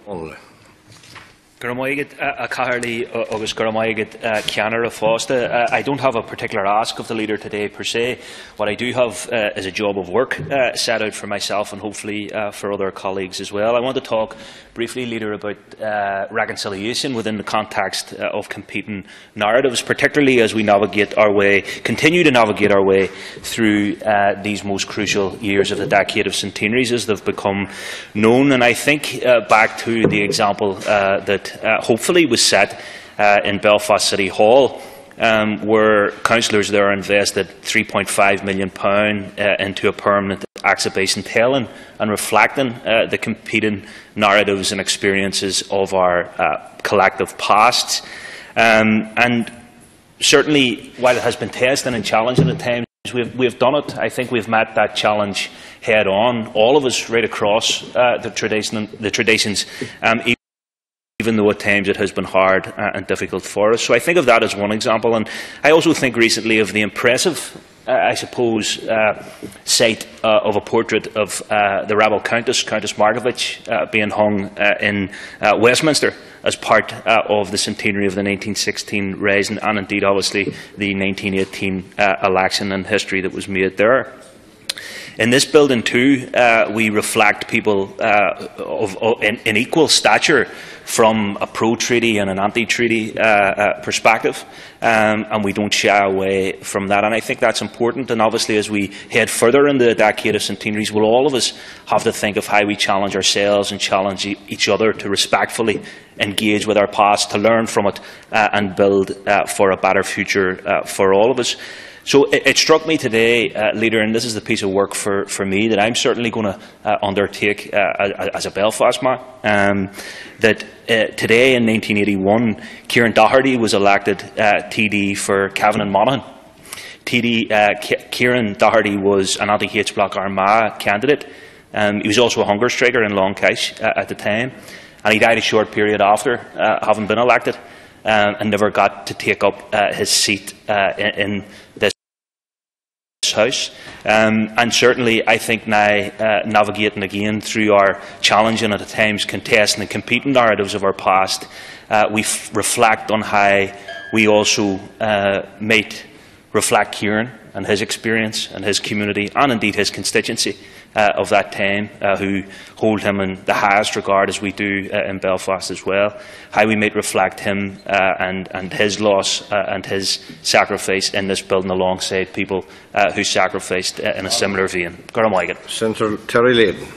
Only. I don't have a particular ask of the leader today per se. What I do have is a job of work set out for myself and hopefully for other colleagues as well. I want to talk briefly, Leader, about reconciliation within the context of competing narratives, particularly as we continue to navigate our way through these most crucial years of the decade of centenaries as they've become known. And I think back to the example that hopefully was set in Belfast City Hall, where councillors there invested £3.5 million into a permanent exhibition telling and reflecting the competing narratives and experiences of our collective pasts. And certainly, while it has been testing and challenging at times, we've done it. I think we've met that challenge head on, all of us right across the traditions, even though at times it has been hard and difficult for us. So I think of that as one example. And I also think recently of the impressive, I suppose, sight of a portrait of the rebel Countess Markovich, being hung in Westminster as part of the centenary of the 1916 Rising and indeed, obviously, the 1918 election and history that was made there. In this building too, we reflect people in equal stature from a pro-treaty and an anti-treaty perspective, and we don't shy away from that. And I think that's important. And obviously, as we head further into the decade of centenaries, will all of us have to think of how we challenge ourselves and challenge each other to respectfully engage with our past, to learn from it, and build for a better future for all of us. So it struck me today, Leader, and this is the piece of work for me that I'm certainly going to undertake as a Belfast man, that today in 1981, Kieran Doherty was elected TD for Cavan and Monaghan. Kieran Doherty was an anti-H Bloc Armagh candidate. He was also a hunger striker in Donnghaile at the time, and he died a short period after having been elected, and never got to take up his seat in this House. And certainly I think now, navigating again through our challenging and at times contesting and competing narratives of our past, we reflect on how we also might reflect Kieran and his experience and his community and indeed his constituency of that time, who hold him in the highest regard as we do in Belfast as well, how we might reflect him and his loss and his sacrifice in this building alongside people who sacrificed in a similar vein. Senator Terry Layden.